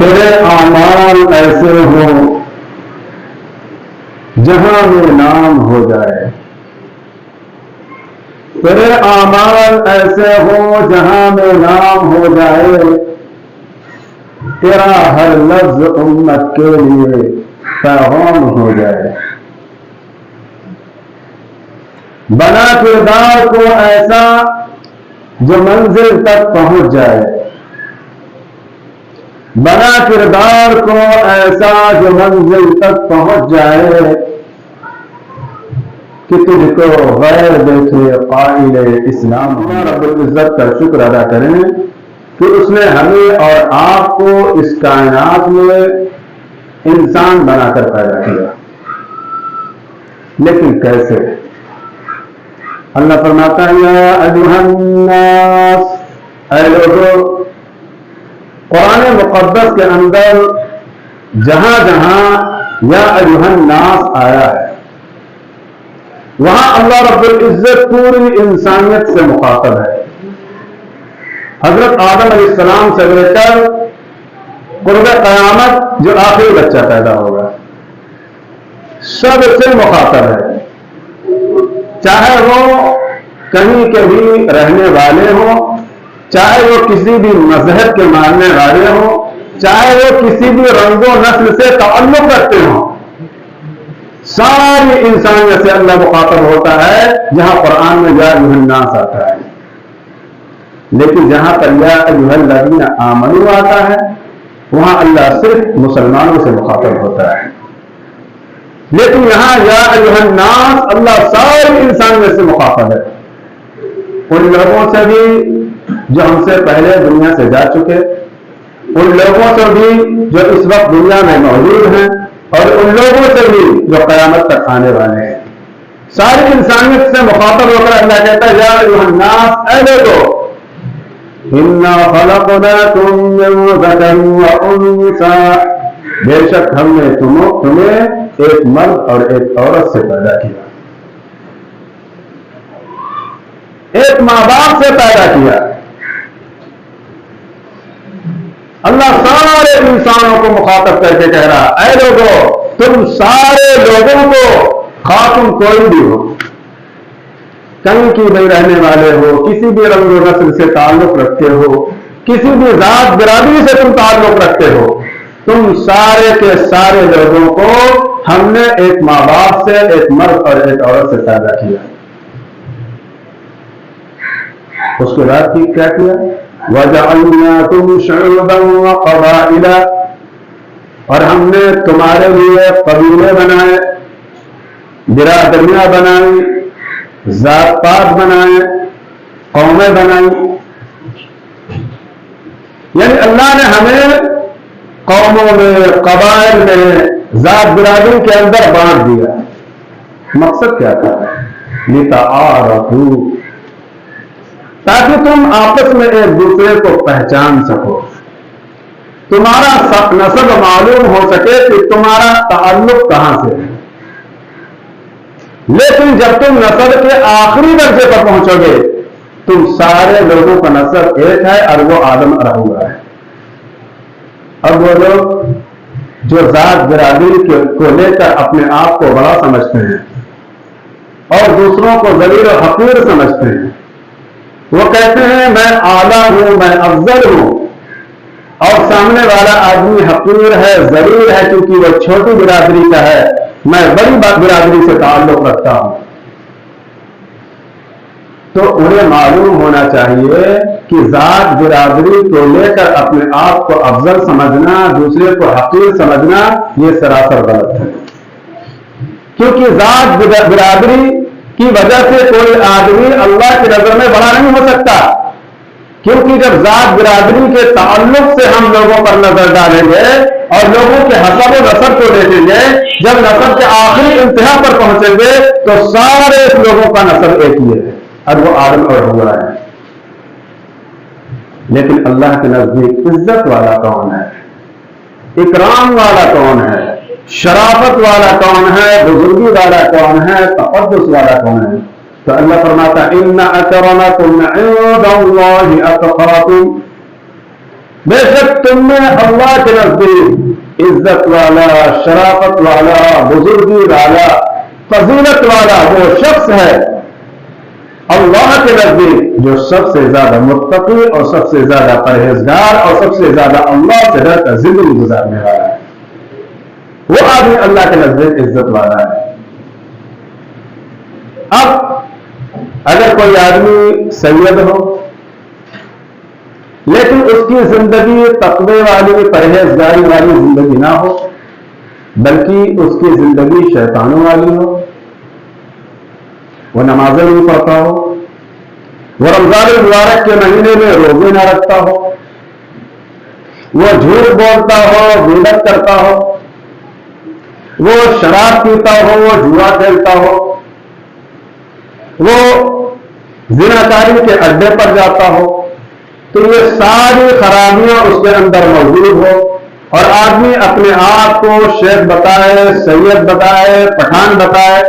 تیرے اعمال ایسے ہو جہاں میں نام ہو جائے، تیرے اعمال ایسے ہو جہاں میں نام ہو جائے، تیرا ہر لفظ امت کے لیے پیغام ہو جائے۔ بنا کردار کو ایسا جو منزل تک پہنچ جائے، بنا کردار کو ایسا جو منزل تک پہنچ جائے کہ تجھ کو غیر دیکھے قائل اسلام۔ رب العزت کا شکر ادا کریں کہ اس نے ہمیں اور آپ کو اس کائنات میں انسان بنا کر پیدا کیا، لیکن کیسے؟ اللہ فرماتا ہے یا ایھا الناس، اے لوگوں۔ قرآن مقدس کے اندر جہاں جہاں یا ایھا الناس آیا ہے، وہاں اللہ رب العزت پوری انسانیت سے مخاطب ہے۔ حضرت آدم علیہ السلام سے لے کر قرب قیامت جو آخری بچہ پیدا ہوگا، سب سے مخاطب ہے، چاہے وہ کہیں کے بھی رہنے والے ہوں، چاہے وہ کسی بھی مذہب کے ماننے والے ہوں، چاہے وہ کسی بھی رنگ و نسل سے تعلق رکھتے ہوں، ساری انسانیت سے اللہ مخاطب ہوتا ہے جہاں قرآن میں یا ایھا الناس آتا ہے۔ لیکن جہاں پر یا ایھا الذین آمنوا آتا ہے، وہاں اللہ صرف مسلمانوں سے مخاطب ہوتا ہے۔ لیکن یہاں یا ایھا الناس اللہ ساری انسانیت سے مخاطب ہے، ان لوگوں سے بھی جو ہم سے پہلے دنیا سے جا چکے، ان لوگوں سے بھی جو اس وقت دنیا میں موجود ہیں، اور ان لوگوں سے بھی جو قیامت تک آنے والے ہیں۔ ساری انسانیت سے مخاطب ہو کر اللہ کہتا ہے یا ایھا الناس، اے لوگوں، انا خلقناکم من ذکر وانثی، بے شک ہم نے تمہیں ایک مرد اور ایک عورت سے پیدا کیا، ایک ماں باپ سے پیدا کیا۔ اللہ سارے انسانوں کو مخاطب کر کے کہہ رہا، اے لوگوں، تم سارے لوگوں کو، خواہ تم کوئی بھی ہو، کہیں کی بھائی رہنے والے ہو، کسی بھی رنگ و نسل سے تعلق رکھتے ہو، کسی بھی ذات برادری سے تم تعلق رکھتے ہو، تم سارے کے سارے لوگوں کو ہم نے ایک ماں باپ سے، ایک مرد اور ایک عورت سے پیدا کیا۔ اس کے بعد کیا کیا؟ وَجَعَلْنَاكُمْ شُعُوبًا وَقَبَائِلَ، اور ہم نے تمہارے لیے قبیلے بنائے، برادریاں بنائی، ذات پات بنائے، قومیں بنائی۔ یعنی اللہ نے ہمیں قوموں میں، قبائل میں، ذات برادری کے اندر بانٹ دیا۔ مقصد کیا تھا؟ لِتَعَارَفُوا، تاکہ تم آپس میں ایک دوسرے کو پہچان سکو، تمہارا نسب معلوم ہو سکے کہ تمہارا تعلق کہاں سے ہے۔ لیکن جب تم نسب کے آخری درجے پر پہنچو گے، تم سارے لوگوں کا نسب ایک ہے اور وہ آدم رہا ہے۔ اب وہ لوگ جو ذات برادری کو لے کر اپنے آپ کو بڑا سمجھتے ہیں اور دوسروں کو ذلیل و حقیر سمجھتے ہیں، وہ کہتے ہیں میں اعلیٰ ہوں، میں افضل ہوں، اور سامنے والا آدمی حقیر ہے، ذلیل ہے، کیونکہ وہ چھوٹی برادری کا ہے، میں بڑی برادری سے تعلق رکھتا ہوں۔ تو انہیں معلوم ہونا چاہیے کہ ذات برادری کو لے کر اپنے آپ کو افضل سمجھنا، دوسرے کو حقیر سمجھنا، یہ سراسر غلط ہے۔ کیونکہ ذات برادری کی وجہ سے کوئی آدمی اللہ کی نظر میں بڑا نہیں ہو سکتا، کیونکہ جب ذات برادری کے تعلق سے ہم لوگوں پر نظر ڈالیں گے اور لوگوں کے حسب و نسب کو دیکھیں گے، جب نسب کے آخری انتہا پر پہنچیں گے تو سارے لوگوں کا نسب ایک ہی ہے اور وہ آدم اور حوا ہے۔ لیکن اللہ کے نزدیک عزت والا کون ہے، اکرام والا کون ہے، شرافت والا کون ہے، بزرگی والا کون ہے، تقدس والا کون ہے؟ تو اللہ فرماتا ہے ان اکرمکم عند اللہ اتقاکم، بے شک تم میں اللہ کے نزدیک عزت والا، شرافت والا، بزرگی والا، فضیلت والا وہ شخص ہے اللہ کے نزدیک جو سب سے زیادہ متقی اور سب سے زیادہ پرہیزگار اور سب سے زیادہ اللہ سے ڈر کر زندگی گزارنے والا ہے. وہ آدمی اللہ کے نزدیک عزت والا ہے. اب اگر کوئی آدمی سید ہو لیکن اس کی زندگی تقوی والی، پرہیزگاری والی زندگی نہ ہو، بلکہ اس کی زندگی شیطانوں والی ہو، وہ نمازیں نہیں پڑھتا ہو، وہ رمضان المبارک کے مہینے میں روزے نہ رکھتا ہو، وہ جھوٹ بولتا ہو، غیبت کرتا ہو، وہ شراب پیتا ہو، وہ جوا کھیلتا ہو، وہ زناکاری کے اڈے پر جاتا ہو، تو یہ ساری خرابیاں اس کے اندر موجود ہو اور آدمی اپنے آپ کو شیخ بتائے، سید بتائے، پٹھان بتائے،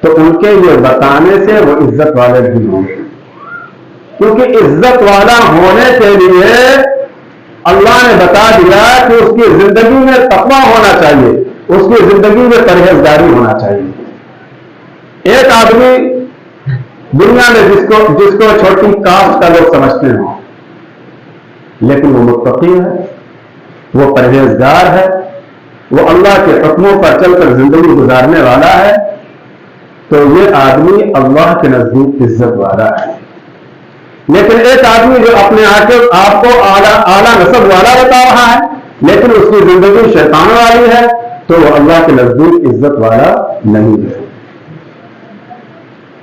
تو ان کے یہ بتانے سے وہ عزت والے بھی ہوں گے. کیونکہ عزت والا ہونے کے لیے اللہ نے بتا دیا کہ اس کی زندگی میں تقویٰ ہونا چاہیے، اس کی زندگی میں پرہیزگاری ہونا چاہیے. ایک آدمی دنیا میں جس کو چھوٹی کاسٹ کا لوگ سمجھتے ہیں، لیکن وہ متقی ہے، وہ پرہیزگار ہے، وہ اللہ کے حکموں پر چل کر زندگی گزارنے والا ہے، تو یہ آدمی اللہ کے نزدیک عزت والا ہے. لیکن ایک آدمی جو اپنے آپ کو اعلیٰ نسب والا بتا رہا ہے لیکن اس کی زندگی شیطان والی ہے، تو وہ اللہ کے نزدیک عزت والا نہیں ہے.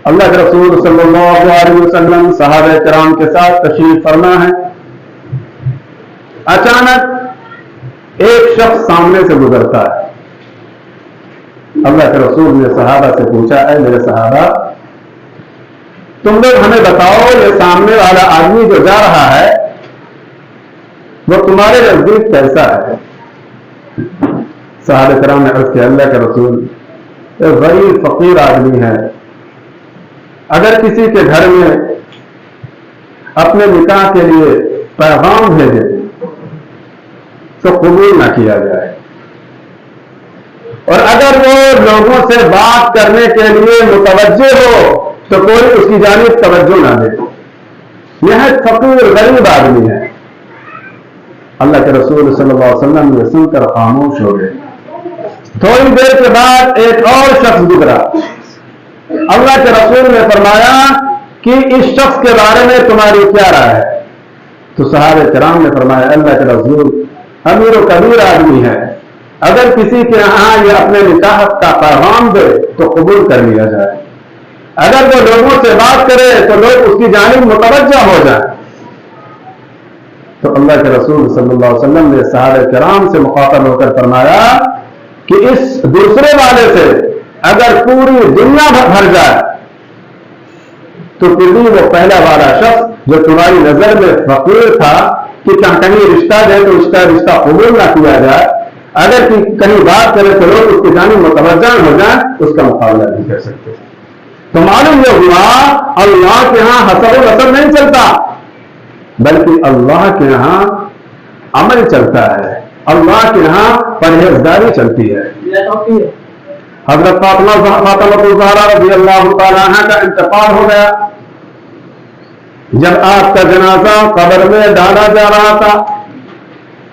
اللہ کے رسول صلی اللہ علیہ وسلم صحابہ کرام کے ساتھ تشریف فرما ہے. اچانک ایک شخص سامنے سے گزرتا ہے. اللہ کے رسول نے صحابہ سے پوچھا، اے میرے صحابہ، تم لوگ ہمیں بتاؤ یہ سامنے والا آدمی جو جا رہا ہے وہ تمہارے نزدیک کیسا ہے؟ صحابہ کرام نے عرض کیا، اللہ کے رسول ایک غریب فقیر آدمی ہے، اگر کسی کے گھر میں اپنے نکاح کے لیے پیغام بھیجے تو قبول نہ کیا جائے، اور اگر وہ لوگوں سے بات کرنے کے لیے متوجہ ہو تو کوئی اس کی جانب توجہ نہ دے. یہ فقیر غریب آدمی ہے. اللہ کے رسول صلی اللہ علیہ وسلم نے سن کر خاموش ہو گئے. تھوڑی دیر کے بعد ایک اور شخص گزرا. اللہ کے رسول نے فرمایا کہ اس شخص کے بارے میں تمہاری کیا رائے ہے؟ تو صحابہ کرام نے فرمایا، اللہ کے رسول امیر و کبیر آدمی ہے، اگر کسی کے یہاں یہ اپنے نکاح کا پیغام دے تو قبول کر لیا جائے، اگر وہ لوگوں سے بات کرے تو لوگ اس کی جانب متوجہ ہو جائیں. تو اللہ کے رسول صلی اللہ علیہ وسلم نے صحابہ کرام سے مخاطب ہو کر فرمایا کہ اس دوسرے والے سے اگر پوری دنیا بھر جائے تو پھر بھی وہ پہلا والا شخص جو تمہاری نظر میں فقیر تھا کہ کہیں رشتہ دے تو اس کا رشتہ قبول نہ کیا جائے، اگر کہیں بات کرے تو لوگ اس کی جانب متوجہ ہو جائیں، اس کا مقابلہ نہیں کر سکتے. تو معلوم یہ ہوا اللہ کے ہاں حسب و نسب نہیں چلتا، بلکہ اللہ کے یہاں عمل چلتا ہے، اللہ کے یہاں پرہیزگاری چلتی ہے. حضرت فاطمہ الزہرا رضی اللہ تعالیٰ عنہ کا انتقال ہو گیا. جب آپ کا جنازہ قبر میں ڈالا جا رہا تھا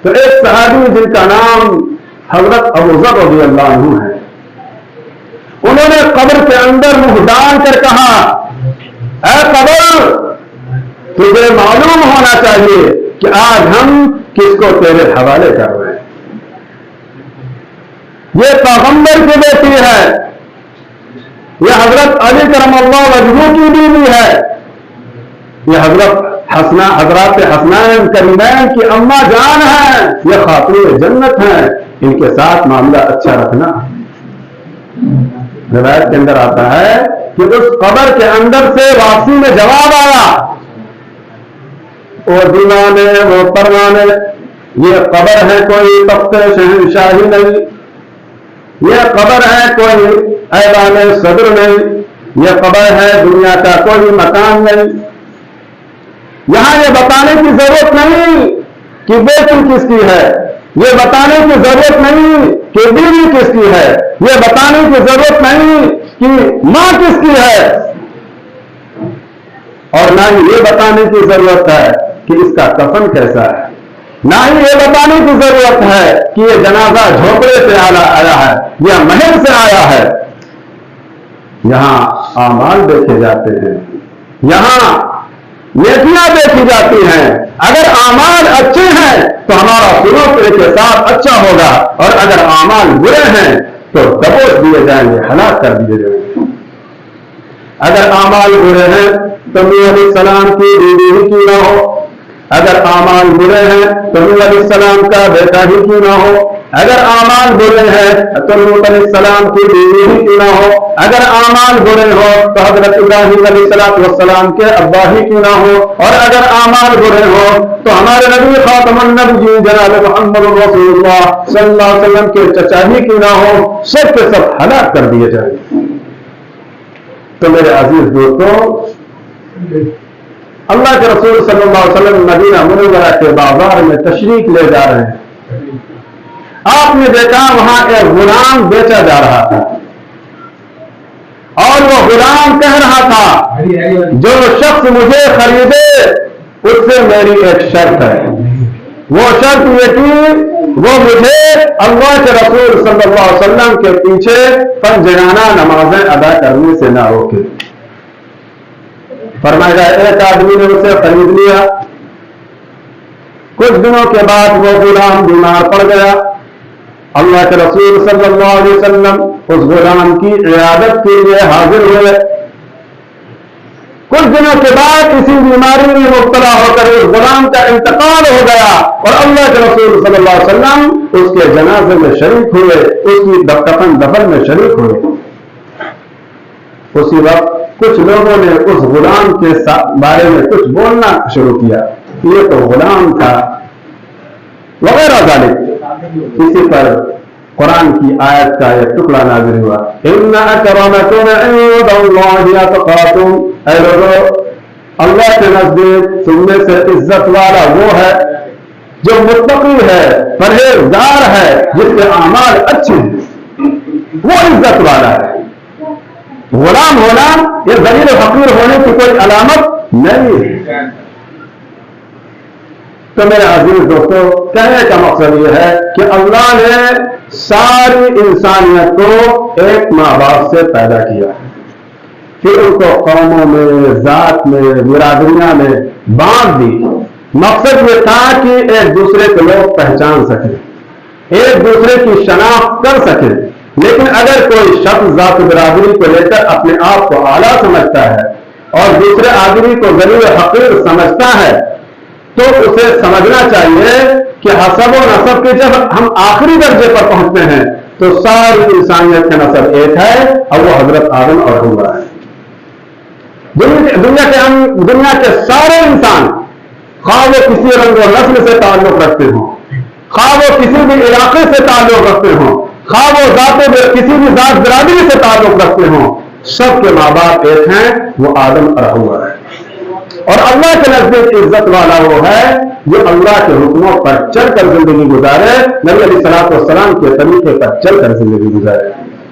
تو ایک صحابی جن کا نام حضرت ابو ذر رضی اللہ عنہ ہے، انہوں نے قبر کے اندر منہ ڈال کر کہا، اے قبر، تجھے معلوم ہونا چاہیے کہ آج ہم کس کو تیرے حوالے کر رہے ہیں. یہ پیغمبر کی بیٹی ہے، یہ حضرت علی کرم اللہ وجہہ کی بیوی ہے، یہ حضرات حسنین کریمین کی اماں جان ہیں، یہ خاتون جنت ہیں، ان کے ساتھ معاملہ اچھا رکھنا. روایت کے اندر آتا ہے کہ اس قبر کے اندر سے واپسی میں جواب آیا، وہ دیوانے وہ پروانے، یہ قبر ہے کوئی تخت شہنشاہی نہیں، یہ قبر ہے کوئی ایوان صدر نہیں، یہ قبر ہے دنیا کا کوئی مکان نہیں. یہاں یہ بتانے کی ضرورت نہیں کہ بیٹی کس کی ہے، یہ بتانے کی ضرورت نہیں کہ بیوی کس کی ہے، یہ بتانے کی ضرورت نہیں کہ ماں کس کی ہے، اور نہ ہی یہ بتانے کی ضرورت ہے کہ اس کا کفن کیسا ہے، نہ ہی یہ بتانے کی ضرورت ہے کہ یہ جنازہ جھونپڑے سے آیا ہے یا محل سے آیا ہے۔ یہاں اعمال دیکھے جاتے ہیں، یہاں نیکیاں دیکھی جاتی ہیں۔ اگر اعمال اچھے ہیں تو ہمارا سلوک کے ساتھ اچھا ہوگا، اور اگر اعمال برے ہیں تو دبوچ دیے جائیں گے، ہلاک کر دیے جائیں گے۔ اگر اعمال برے ہیں تو نوح علیہ السلام کی بیوی ہی کیوں نہ ہو، اگر اعمال برے ہیں تو نوح علیہ السلام کا بیٹا ہی کیوں نہ ہو، اگر اعمال برے ہیں تو نوح علیہ السلام کی بیوی ہی کیوں نہ ہو، اگر اعمال برے ہو تو حضرت ابراہیم علیہ السلام کے ابا ہی کیوں نہ ہو، اور اگر اعمال برے ہو تو ہمارے نبی خاتم النبیین جناب محمد رسول اللہ صلی اللہ علیہ وسلم کے چچا ہی کیوں نہ ہو، سب کے سب ہلاک کر دیے جائیں گے۔ تو میرے عزیز دوستوں، اللہ کے رسول صلی اللہ علیہ وسلم مدینہ منورہ کے بازار میں تشریف لے جا رہے ہیں۔ آپ نے دیکھا وہاں ایک غلام بیچا جا رہا تھا، اور وہ غلام کہہ رہا تھا جو شخص مجھے خریدے اس سے میری ایک شرط ہے، وہ شرط یہ کہ وہ مجھے اللہ کے رسول صلی اللہ علیہ وسلم کے پیچھے پنجگانہ نمازیں ادا کرنے سے نہ روکے۔ فرمایا ایک آدمی نے اسے خرید لیا، کچھ دنوں کے بعد وہ غلام بیمار پڑ گیا، اللہ کے رسول صلی اللہ علیہ وسلم اس غلام کی عیادت کے لیے حاضر ہوئے۔ کچھ دنوں کے بعد اسی بیماری میں مبتلا ہو کر اس غلام کا انتقال ہو گیا، اور اللہ کے رسول صلی اللہ علیہ وسلم اس کے جنازے میں شریک ہوئے، اس کی کفن دفن میں شریک ہوئے۔ اسی وقت کچھ لوگوں نے اس غلام کے بارے میں کچھ بولنا شروع کیا، یہ تو غلام تھا وغیرہ ذالک۔ اسی پر قرآن کی آیت کا ایک ٹکڑا نازل ہوا، ان اکرمکم عند اللہ اتقاکم، اے لوگوں اللہ کے نزدیک تم میں سے عزت والا وہ ہے جو متقی ہے، پرہیزگار ہے، جس کے اعمال اچھے ہیں، وہ عزت والا ہے۔ غلام ہونا یہ ذلیل و حقیر ہونے کی کوئی علامت نہیں ہے۔ تو میرے عزیز دوستو، کہنے کا مقصد یہ ہے کہ اللہ نے ساری انسانیت کو ایک ماں باپ سے پیدا کیا، پھر ان کو قوموں میں، ذات میں، برادریاں میں بانٹ دی۔ مقصد یہ تھا کہ ایک دوسرے کو لوگ پہچان سکیں، ایک دوسرے کی شناخت کر سکیں۔ لیکن اگر کوئی شخص ذات برادری کو لے کر اپنے آپ کو اعلیٰ سمجھتا ہے اور دوسرے آدمی کو ذلیل و حقیر سمجھتا ہے تو اسے سمجھنا چاہیے کہ حسب و نسب کے جب ہم آخری درجے پر پہنچتے ہیں تو ساری انسانیت کا نسب ایک ہے، اور وہ حضرت آدم اور حوا ہے۔ دنیا کے سارے انسان، خواہ وہ کسی رنگ و نسل سے تعلق رکھتے ہوں، خواہ وہ کسی بھی علاقے سے تعلق رکھتے ہوں، خواہ وہ کسی بھی ذات برادری سے تعلق رکھتے ہوں، سب کے ماں باپ ایک ہیں، وہ آدم اور حوا ہے۔ اور اللہ کے نزدیک عزت والا وہ ہے جو اللہ کے حکموں پر چل کر زندگی گزارے، نبی علیہ الصلوۃ والسلام کے طریقے پر چل کر زندگی گزارے۔